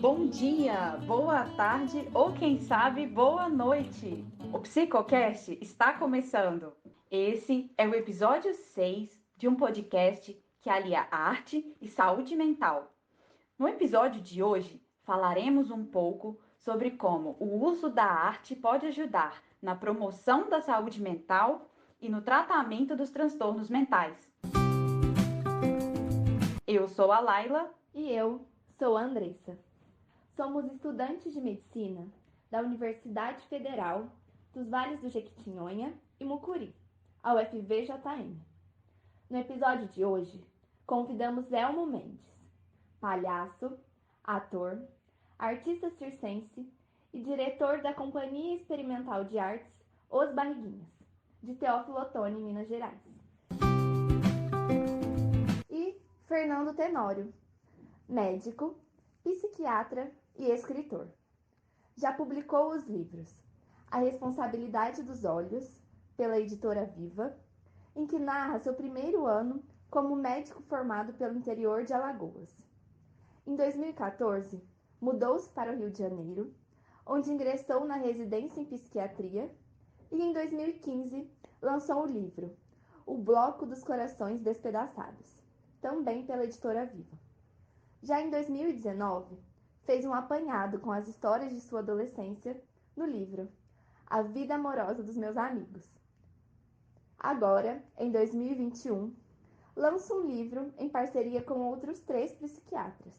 bom dia, boa tarde ou quem sabe boa noite. O Psicocast está começando. Esse é o episódio 6 de um podcast que alia arte e saúde mental. No episódio de hoje, falaremos um pouco sobre como o uso da arte pode ajudar na promoção da saúde mental e no tratamento dos transtornos mentais. Eu sou a Laila. E eu sou a Andressa. Somos estudantes de medicina da Universidade Federal dos Vales do Jequitinhonha e Mucuri, a UFVJM. No episódio de hoje, convidamos Elmo Mendes, palhaço, ator, artista circense e diretor da Companhia Experimental de Artes Os Barriguinhas, de Teófilo Otoni, Minas Gerais. E Fernando Tenório, médico, psiquiatra e escritor. Já publicou os livros A Responsabilidade dos Olhos, pela editora Viva, em que narra seu primeiro ano como médico formado pelo interior de Alagoas. Em 2014, mudou-se para o Rio de Janeiro, onde ingressou na residência em psiquiatria, e em 2015 lançou o livro O Bloco dos Corações Despedaçados, também pela editora Viva. Já em 2019, fez um apanhado com as histórias de sua adolescência no livro A Vida Amorosa dos Meus Amigos. Agora, em 2021, lança um livro em parceria com outros 3 psiquiatras,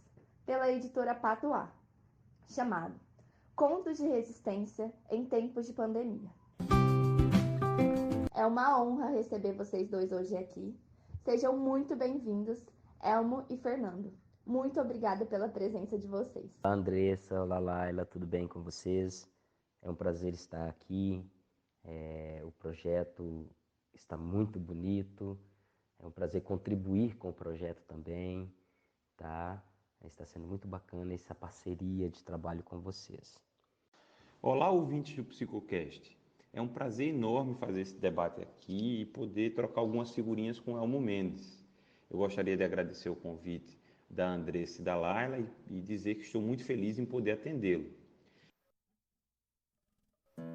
pela editora Patois, chamado Contos de Resistência em Tempos de Pandemia. É uma honra receber vocês dois hoje aqui. Sejam muito bem-vindos, Elmo e Fernando. Muito obrigada pela presença de vocês. Olá, Andressa, olá, Laila, tudo bem com vocês? É um prazer estar aqui. O projeto está muito bonito. É um prazer contribuir com o projeto também, tá? Está sendo muito bacana essa parceria de trabalho com vocês. Olá, ouvintes do Psicocast. É um prazer enorme fazer esse debate aqui e poder trocar algumas figurinhas com o Elmo Mendes. Eu gostaria de agradecer o convite da Andressa e da Laila e dizer que estou muito feliz em poder atendê-lo.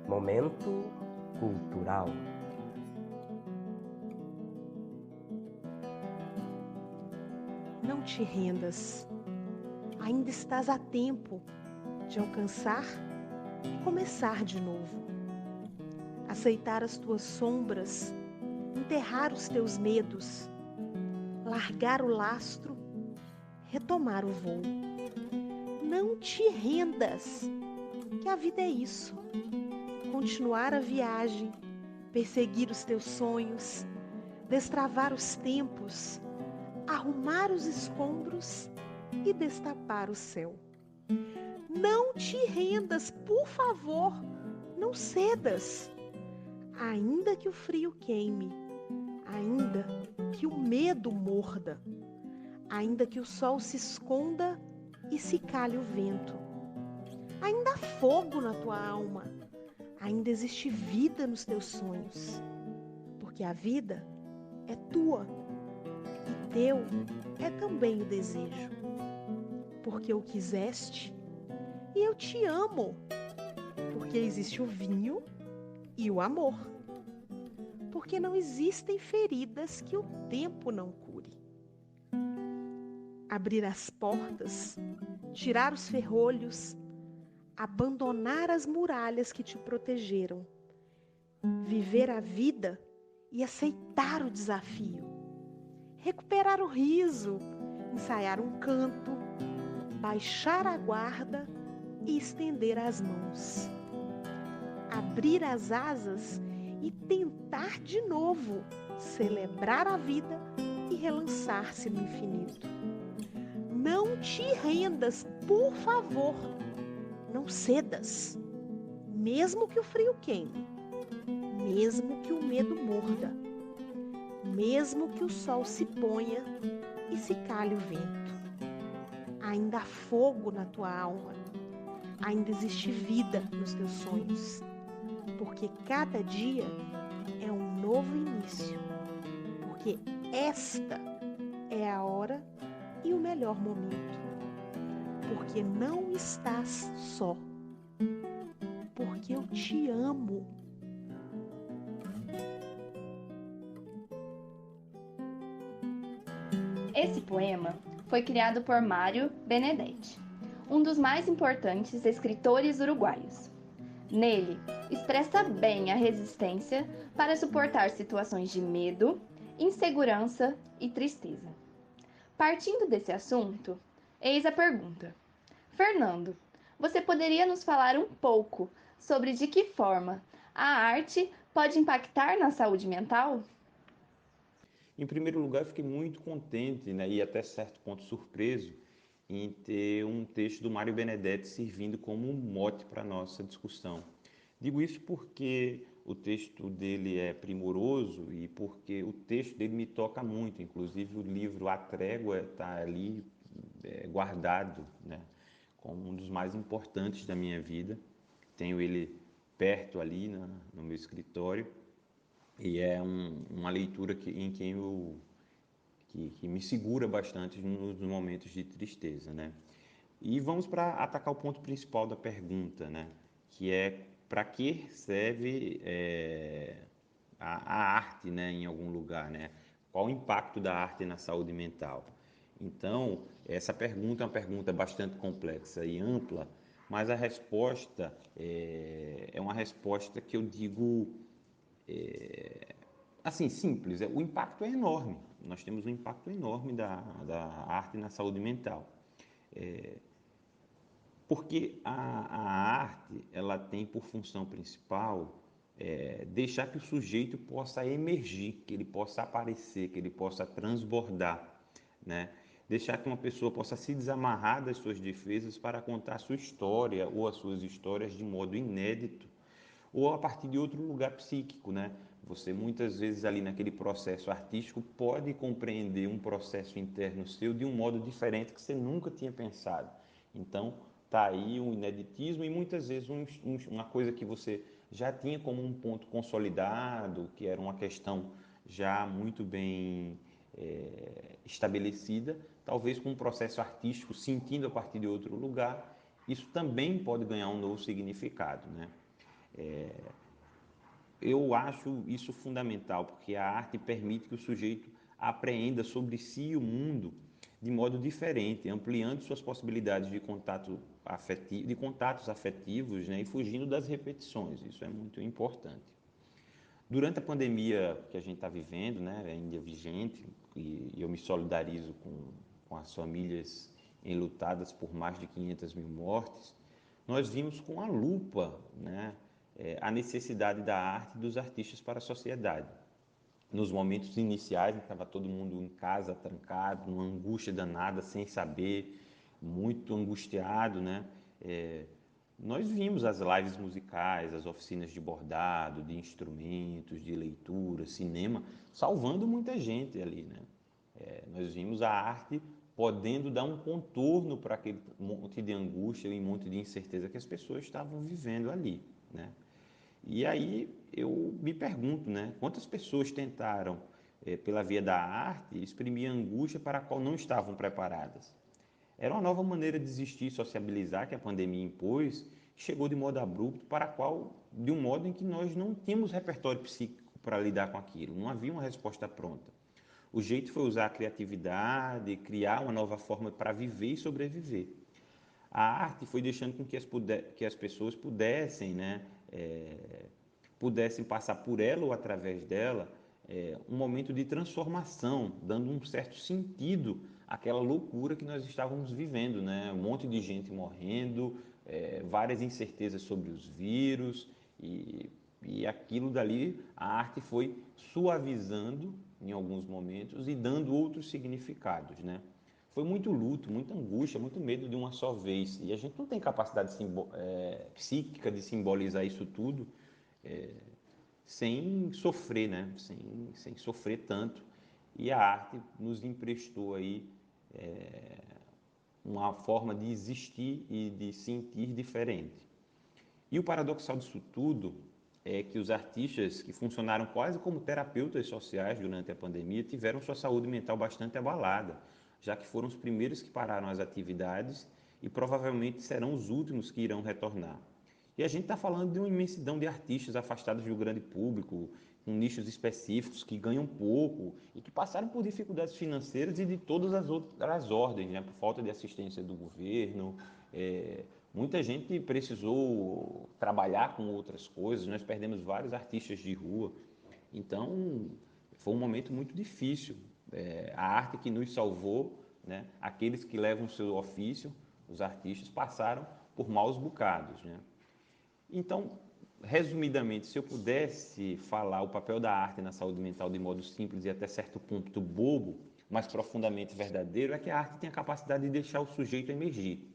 Momento cultural. Não te rendas. Ainda estás a tempo de alcançar e começar de novo. Aceitar as tuas sombras, enterrar os teus medos, largar o lastro, retomar o voo. Não te rendas, que a vida é isso. Continuar a viagem, perseguir os teus sonhos, destravar os tempos, arrumar os escombros e destapar o céu. Não te rendas, por favor, não cedas. Ainda que o frio queime, ainda que o medo morda, ainda que o sol se esconda e se calhe o vento, ainda há fogo na tua alma, ainda existe vida nos teus sonhos, porque a vida é tua e teu é também o desejo, porque o quiseste e eu te amo, porque existe o vinho e o amor, porque não existem feridas que o tempo não cure. Abrir as portas, tirar os ferrolhos, abandonar as muralhas que te protegeram, viver a vida e aceitar o desafio, recuperar o riso, ensaiar um canto, baixar a guarda e estender as mãos, abrir as asas e tentar de novo celebrar a vida e relançar-se no infinito. Não te rendas, por favor, não cedas, mesmo que o frio queime, mesmo que o medo morda, mesmo que o sol se ponha e se calhe o vento. Ainda há fogo na tua alma, ainda existe vida nos teus sonhos, porque cada dia é um novo início, porque esta é a hora e o melhor momento. porque não estás só, porque eu te amo. Esse poema foi criado por Mário Benedetti, um dos mais importantes escritores uruguaios. Nele, expressa bem a resistência para suportar situações de medo, insegurança e tristeza. Partindo desse assunto, eis a pergunta. Fernando, você poderia nos falar um pouco sobre de que forma a arte pode impactar na saúde mental? Em primeiro lugar, eu fiquei muito contente, né, e até certo ponto surpreso em ter um texto do Mário Benedetti servindo como um mote para a nossa discussão. Digo isso porque o texto dele é primoroso e porque o texto dele me toca muito. Inclusive, o livro A Trégua está ali guardado, né, como um dos mais importantes da minha vida. Tenho ele perto ali no meu escritório e é uma leitura em que que me segura bastante nos momentos de tristeza, né? E vamos para atacar o ponto principal da pergunta, né? Que é para que serve a arte, né, em algum lugar, né? Qual o impacto da arte na saúde mental? Então, essa pergunta é uma pergunta bastante complexa e ampla, mas a resposta é uma resposta que eu digo assim, simples. O impacto é enorme. Nós temos um impacto enorme da arte na saúde mental. Porque a arte, ela tem por função principal deixar que o sujeito possa emergir, que ele possa aparecer, que ele possa transbordar, né? Deixar que uma pessoa possa se desamarrar das suas defesas para contar a sua história ou as suas histórias de modo inédito ou a partir de outro lugar psíquico, né? Você muitas vezes ali naquele processo artístico pode compreender um processo interno seu de um modo diferente que você nunca tinha pensado. Então, tá aí um ineditismo e muitas vezes uma coisa que você já tinha como um ponto consolidado, que era uma questão já muito bem estabelecida, talvez com um processo artístico sentindo a partir de outro lugar, isso também pode ganhar um novo significado, né? Eu acho isso fundamental, porque a arte permite que o sujeito apreenda sobre si e o mundo de modo diferente, ampliando suas possibilidades de contato afetivo, de contatos afetivos, né, e fugindo das repetições. Isso é muito importante. Durante a pandemia que a gente está vivendo, né, ainda vigente, e eu me solidarizo com as famílias enlutadas por mais de 500 mil mortes, nós vimos com a lupa, né, a necessidade da arte e dos artistas para a sociedade. Nos momentos iniciais, estava todo mundo em casa, trancado, numa angústia danada, sem saber, muito angustiado, né? Nós vimos as lives musicais, as oficinas de bordado, de instrumentos, de leitura, cinema, salvando muita gente ali, né? Nós vimos a arte podendo dar um contorno para aquele monte de angústia e monte de incerteza que as pessoas estavam vivendo ali, né? E aí eu me pergunto, né, quantas pessoas tentaram, pela via da arte, exprimir a angústia para a qual não estavam preparadas? Era uma nova maneira de existir e sociabilizar que a pandemia impôs, chegou de modo abrupto, para a qual, de um modo em que nós não tínhamos repertório psíquico para lidar com aquilo, não havia uma resposta pronta. O jeito foi usar a criatividade, criar uma nova forma para viver e sobreviver. A arte foi deixando com que as pessoas pudessem, né, pudessem passar por ela ou através dela um momento de transformação, dando um certo sentido àquela loucura que nós estávamos vivendo, né? Um monte de gente morrendo, várias incertezas sobre os vírus e aquilo dali, a arte foi suavizando em alguns momentos e dando outros significados, né? Foi muito luto, muita angústia, muito medo de uma só vez. E a gente não tem capacidade psíquica de simbolizar isso tudo sem sofrer, né? Sem sofrer tanto. E a arte nos emprestou aí uma forma de existir e de sentir diferente. E o paradoxal disso tudo é que os artistas que funcionaram quase como terapeutas sociais durante a pandemia tiveram sua saúde mental bastante abalada, já que foram os primeiros que pararam as atividades e provavelmente serão os últimos que irão retornar. E a gente está falando de uma imensidão de artistas afastados do grande público, com nichos específicos que ganham pouco e que passaram por dificuldades financeiras e de todas as outras ordens, né? Por falta de assistência do governo. Muita gente precisou trabalhar com outras coisas, nós perdemos vários artistas de rua. Então, foi um momento muito difícil. A arte que nos salvou, né? Aqueles que levam o seu ofício, os artistas, passaram por maus bocados, né? Então, resumidamente, se eu pudesse falar o papel da arte na saúde mental de modo simples e até certo ponto bobo, mas profundamente verdadeiro, é que a arte tem a capacidade de deixar o sujeito emergir,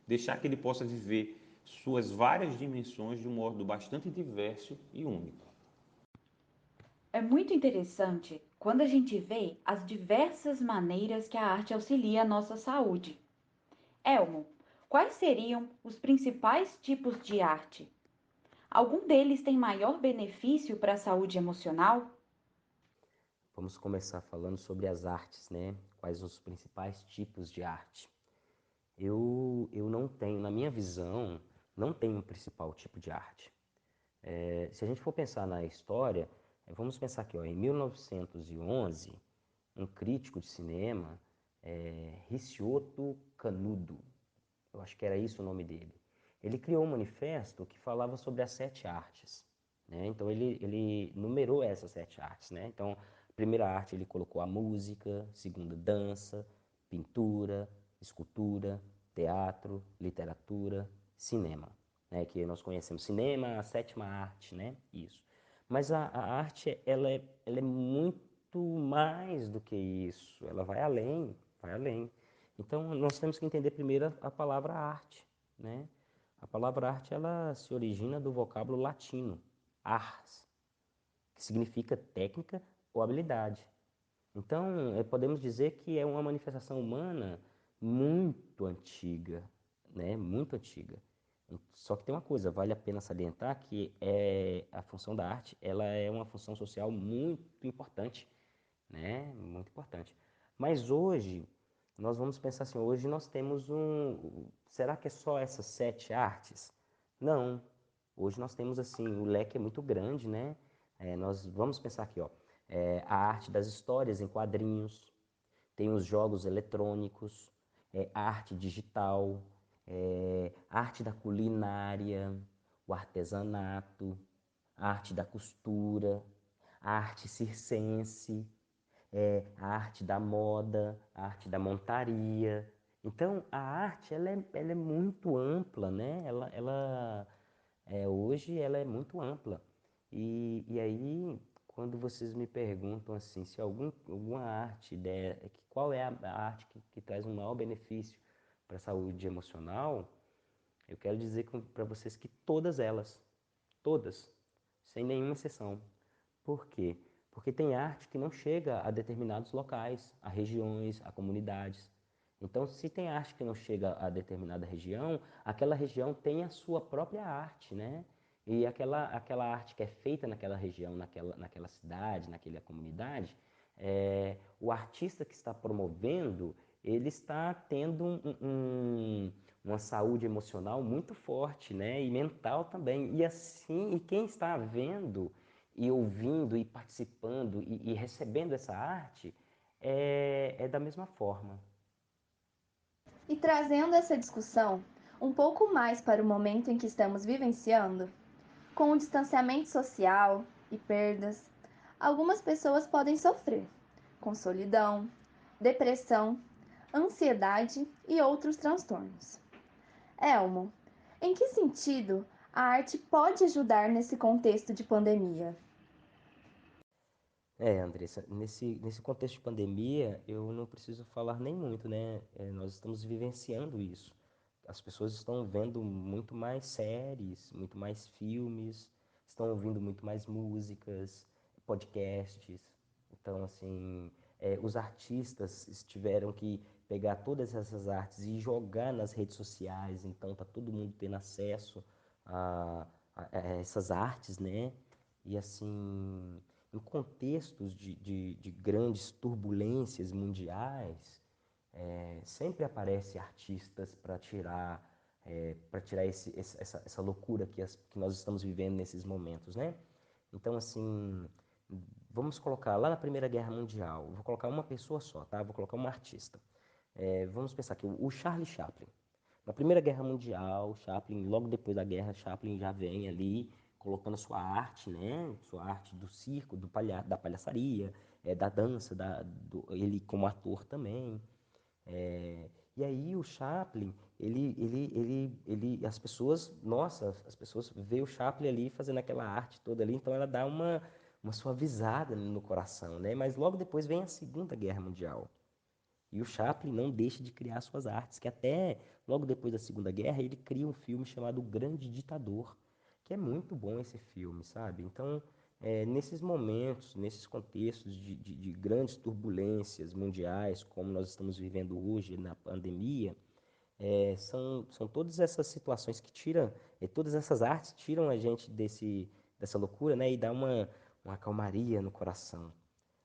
deixar que ele possa viver suas várias dimensões de um modo bastante diverso e único. É muito interessante quando a gente vê as diversas maneiras que a arte auxilia a nossa saúde. Elmo, quais seriam os principais tipos de arte? Algum deles tem maior benefício para a saúde emocional? Vamos começar falando sobre as artes, né? Quais os principais tipos de arte? Eu não tenho, na minha visão, não tem um principal tipo de arte. Se a gente for pensar na história, vamos pensar aqui, ó, em 1911, um crítico de cinema, Ricciotto Canudo, eu acho que era isso o nome dele, ele criou um manifesto que falava sobre as 7 artes, né? Então ele numerou essas 7 artes, né? Então, a primeira arte ele colocou a música, segunda dança, pintura, escultura, teatro, literatura, cinema, né? Que nós conhecemos cinema, a 7ª arte, né? Isso. Mas a arte ela é muito mais do que isso, ela vai além, vai além. Então, nós temos que entender primeiro a palavra arte, né? A palavra arte, ela se origina do vocábulo latino, ars, que significa técnica ou habilidade. Então, podemos dizer que é uma manifestação humana muito antiga, né? Muito antiga. Só que tem uma coisa, vale a pena salientar que a função da arte, ela é uma função social muito importante, né? Muito importante. Mas hoje, nós vamos pensar assim, hoje nós temos será que é só essas 7 artes? Não. Hoje nós temos assim, o leque é muito grande, né? Nós vamos pensar aqui, ó, a arte das histórias em quadrinhos, tem os jogos eletrônicos, a arte digital, a arte da culinária, o artesanato, a arte da costura, a arte circense, a arte da moda, a arte da montaria. Então, a arte ela é muito ampla, né? Hoje ela é muito ampla. E aí, quando vocês me perguntam assim, se alguma arte, qual é a arte que traz um maior benefício para a saúde emocional, eu quero dizer para vocês que todas elas, todas, sem nenhuma exceção. Por quê? Porque tem arte que não chega a determinados locais, a regiões, a comunidades. Então, se tem arte que não chega a determinada região, aquela região tem a sua própria arte, né? E aquela arte que é feita naquela região, naquela cidade, naquela comunidade, o artista que está promovendo, ele está tendo uma saúde emocional muito forte, né? E mental também. E assim, e quem está vendo e ouvindo e participando e recebendo essa arte é da mesma forma. E trazendo essa discussão um pouco mais para o momento em que estamos vivenciando, com o distanciamento social e perdas, algumas pessoas podem sofrer com solidão, depressão, ansiedade e outros transtornos. Elmo, em que sentido a arte pode ajudar nesse contexto de pandemia? Andressa, nesse contexto de pandemia, eu não preciso falar nem muito, né? Nós estamos vivenciando isso. As pessoas estão vendo muito mais séries, muito mais filmes, estão ouvindo muito mais músicas, podcasts. Então, assim, os artistas tiveram que pegar todas essas artes e jogar nas redes sociais. Então, tá todo mundo tendo acesso a essas artes, né? E, assim, em contextos de grandes turbulências mundiais, sempre aparece artistas para tirar essa loucura que nós estamos vivendo nesses momentos, né? Então, assim, vamos colocar lá na Primeira Guerra Mundial, vou colocar uma pessoa só, tá? Vou colocar uma artista. Vamos pensar que o Charlie Chaplin. Na Primeira Guerra Mundial, Chaplin, logo depois da guerra, Chaplin já vem ali colocando sua arte, né? Sua arte do circo, da palhaçaria, da dança, ele como ator também. E aí o Chaplin, as pessoas, nossa, as pessoas veem o Chaplin ali fazendo aquela arte toda ali, então ela dá uma suavizada no coração, né? Mas logo depois vem a Segunda Guerra Mundial. E o Chaplin não deixa de criar suas artes, que até logo depois da Segunda Guerra ele cria um filme chamado O Grande Ditador, que é muito bom esse filme, sabe? Então, nesses momentos, nesses contextos de grandes turbulências mundiais, como nós estamos vivendo hoje na pandemia, são todas essas situações que tiram, todas essas artes tiram a gente dessa loucura, né? E dá uma calmaria no coração.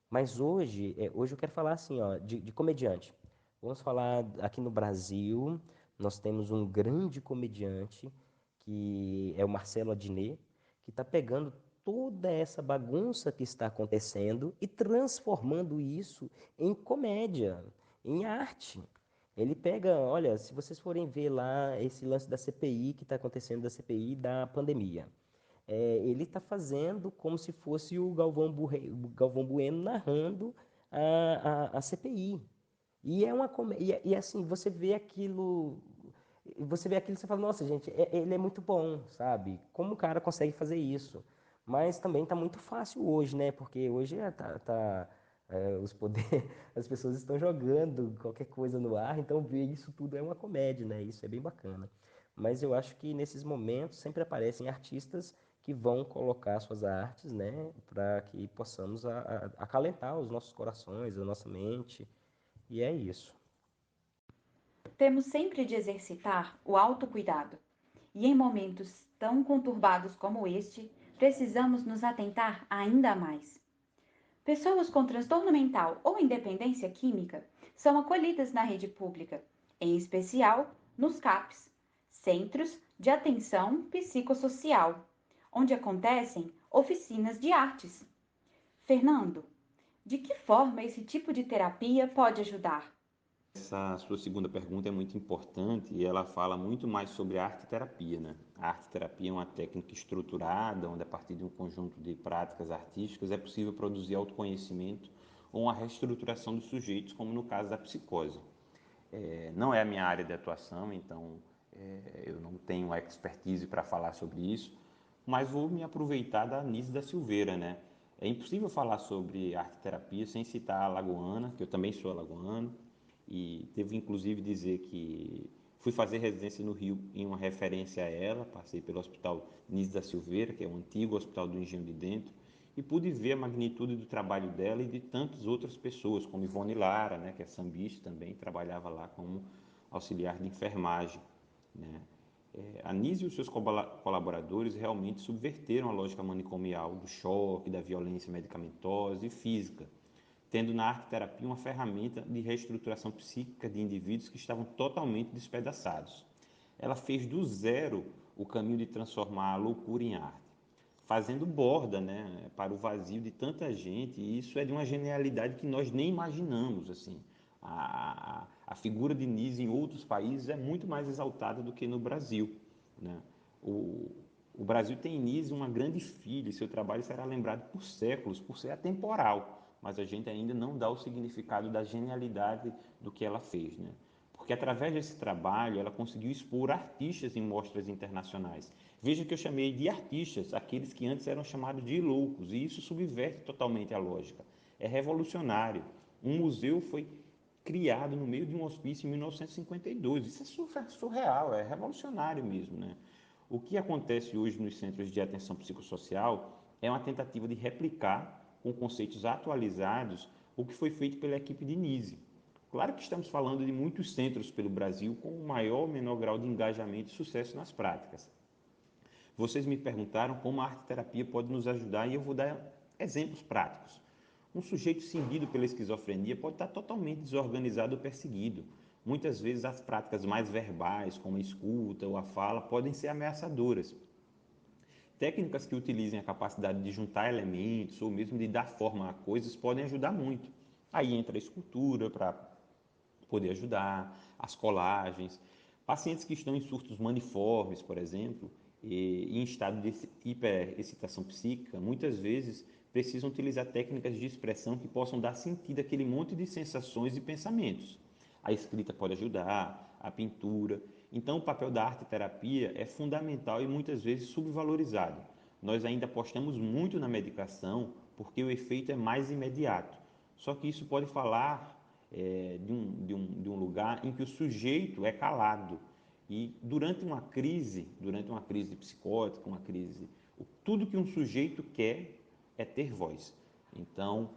Mas hoje eu quero falar assim, ó, de comediante. Vamos falar aqui no Brasil, nós temos um grande comediante, que é o Marcelo Adnet, que está pegando toda essa bagunça que está acontecendo e transformando isso em comédia, em arte. Ele pega, olha, se vocês forem ver lá esse lance da CPI que está acontecendo, da CPI da pandemia, ele está fazendo como se fosse o Galvão Bueno narrando a CPI. E assim, você vê aquilo e você fala, nossa, gente, ele é muito bom, sabe? Como o cara consegue fazer isso? Mas também está muito fácil hoje, né? Porque hoje os poderes, as pessoas estão jogando qualquer coisa no ar, então ver isso tudo é uma comédia, né? Isso é bem bacana. Mas eu acho que nesses momentos sempre aparecem artistas que vão colocar suas artes, né, para que possamos acalentar os nossos corações, a nossa mente, e é isso. Temos sempre de exercitar o autocuidado. E em momentos tão conturbados como este, precisamos nos atentar ainda mais. Pessoas com transtorno mental ou independência química são acolhidas na rede pública, em especial nos CAPs, Centros de Atenção Psicossocial, onde acontecem oficinas de artes. Fernando, de que forma esse tipo de terapia pode ajudar? Essa sua segunda pergunta é muito importante e ela fala muito mais sobre a arte-terapia, né? A arte-terapia é uma técnica estruturada, onde a partir de um conjunto de práticas artísticas é possível produzir autoconhecimento ou uma reestruturação dos sujeitos, como no caso da psicose. Não é a minha área de atuação, então eu não tenho expertise para falar sobre isso, mas vou me aproveitar da Anísia da Silveira, né? É impossível falar sobre arte-terapia sem citar a alagoana, que eu também sou alagoano, e devo inclusive dizer que fui fazer residência no Rio em uma referência a ela, passei pelo Hospital Anísia da Silveira, que é o antigo Hospital do Engenho de Dentro, e pude ver a magnitude do trabalho dela e de tantas outras pessoas, como Ivone Lara, né, que é sambista também, trabalhava lá como auxiliar de enfermagem, né. A Nise e os seus colaboradores realmente subverteram a lógica manicomial do choque, da violência medicamentosa e física, tendo na arte-terapia uma ferramenta de reestruturação psíquica de indivíduos que estavam totalmente despedaçados. Ela fez do zero o caminho de transformar a loucura em arte, fazendo borda, né, para o vazio de tanta gente, e isso é de uma genialidade que nós nem imaginamos. Assim. A figura de Nise em outros países é muito mais exaltada do que no Brasil. Né? O Brasil tem em Nise uma grande filha, e seu trabalho será lembrado por séculos, por ser atemporal, mas a gente ainda não dá o significado da genialidade do que ela fez. Né? Porque através desse trabalho ela conseguiu expor artistas em mostras internacionais. Veja que eu chamei de artistas aqueles que antes eram chamados de loucos, e isso subverte totalmente a lógica. É revolucionário. Um museu foi criado no meio de um hospício em 1952. Isso é surreal, é revolucionário mesmo. Né? O que acontece hoje nos centros de atenção psicossocial é uma tentativa de replicar, com conceitos atualizados, o que foi feito pela equipe de Nise. Claro que estamos falando de muitos centros pelo Brasil com o maior ou menor grau de engajamento e sucesso nas práticas. Vocês me perguntaram como a arte-terapia pode nos ajudar e eu vou dar exemplos práticos. Um sujeito cindido pela esquizofrenia pode estar totalmente desorganizado ou perseguido. Muitas vezes as práticas mais verbais, como a escuta ou a fala, podem ser ameaçadoras. Técnicas que utilizem a capacidade de juntar elementos ou mesmo de dar forma a coisas podem ajudar muito. Aí entra a escultura para poder ajudar, as colagens. Pacientes que estão em surtos maniformes, por exemplo, e em estado de hiperexcitação psíquica, muitas vezes precisam utilizar técnicas de expressão que possam dar sentido àquele monte de sensações e pensamentos. A escrita pode ajudar, a pintura. Então, o papel da arte-terapia é fundamental e muitas vezes subvalorizado. Nós ainda apostamos muito na medicação porque o efeito é mais imediato. Só que isso pode falar de um lugar em que o sujeito é calado. E durante uma crise psicótica, tudo que um sujeito quer é ter voz. Então,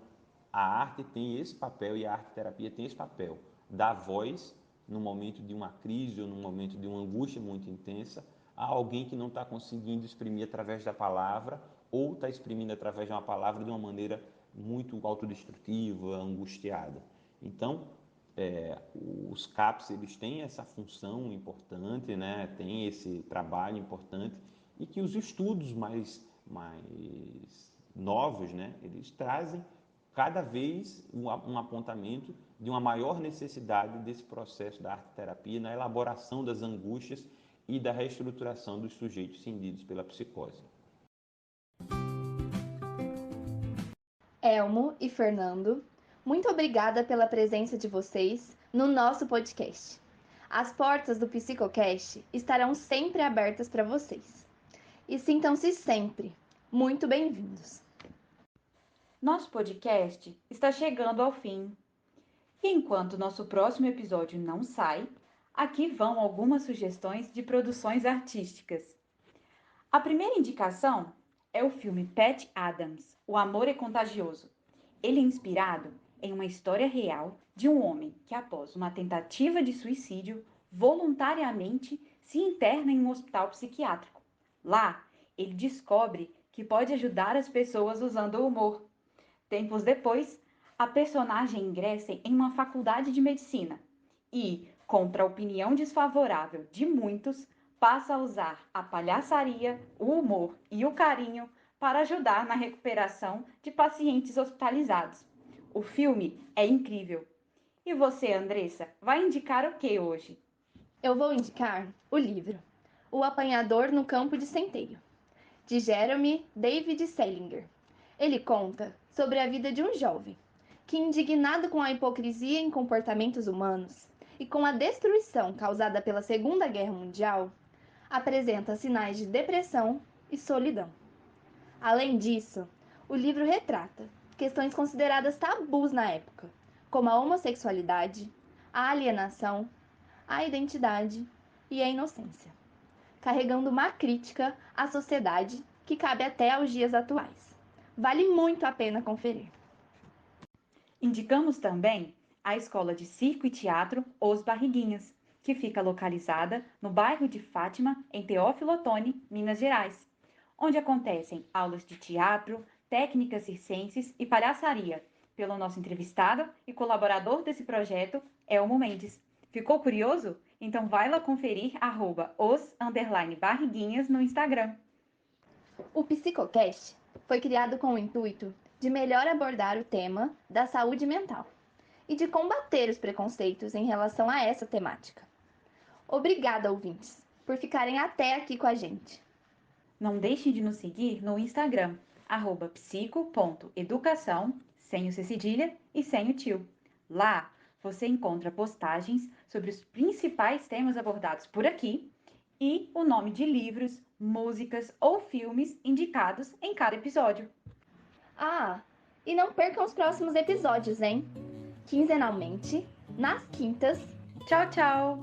a arte tem esse papel e a arte-terapia tem esse papel. Dar voz no momento de uma crise ou no momento de uma angústia muito intensa a alguém que não está conseguindo exprimir através da palavra ou está exprimindo através de uma palavra de uma maneira muito autodestrutiva, angustiada. Então, os CAPs eles têm essa função importante, né? Tem esse trabalho importante e que os estudos mais novos, né? Eles trazem cada vez um apontamento de uma maior necessidade desse processo da arte-terapia na elaboração das angústias e da reestruturação dos sujeitos cindidos pela psicose. Elmo e Fernando, muito obrigada pela presença de vocês no nosso podcast. As portas do Psicocast estarão sempre abertas para vocês. E sintam-se sempre muito bem-vindos. Nosso podcast está chegando ao fim. E enquanto nosso próximo episódio não sai, aqui vão algumas sugestões de produções artísticas. A primeira indicação é o filme Patch Adams, O Amor é Contagioso. Ele é inspirado em uma história real de um homem que, após uma tentativa de suicídio, voluntariamente se interna em um hospital psiquiátrico. Lá, ele descobre que pode ajudar as pessoas usando o humor. Tempos depois, a personagem ingressa em uma faculdade de medicina e, contra a opinião desfavorável de muitos, passa a usar a palhaçaria, o humor e o carinho para ajudar na recuperação de pacientes hospitalizados. O filme é incrível. E você, Andressa, vai indicar o que hoje? Eu vou indicar o livro O Apanhador no Campo de Centeio, de Jeremy David Salinger. Ele conta sobre a vida de um jovem que, indignado com a hipocrisia em comportamentos humanos e com a destruição causada pela Segunda Guerra Mundial, apresenta sinais de depressão e solidão. Além disso, o livro retrata questões consideradas tabus na época, como a homossexualidade, a alienação, a identidade e a inocência, carregando uma crítica à sociedade que cabe até aos dias atuais. Vale muito a pena conferir. Indicamos também a Escola de Circo e Teatro Os Barriguinhas, que fica localizada no bairro de Fátima, em Teófilo Otoni, Minas Gerais, onde acontecem aulas de teatro, técnicas circenses e palhaçaria, pelo nosso entrevistado e colaborador desse projeto, Elmo Mendes. Ficou curioso? Então vai lá conferir @os_barriguinhas no Instagram. O Psicocast foi criado com o intuito de melhor abordar o tema da saúde mental e de combater os preconceitos em relação a essa temática. Obrigada, ouvintes, por ficarem até aqui com a gente. Não deixem de nos seguir no Instagram, @psico.educação, sem o C cedilha e sem o tio. Lá você encontra postagens sobre os principais temas abordados por aqui e o nome de livros, músicas ou filmes indicados em cada episódio. Ah, e não percam os próximos episódios, hein? Quinzenalmente, nas quintas. Tchau, tchau!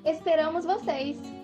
Esperamos vocês!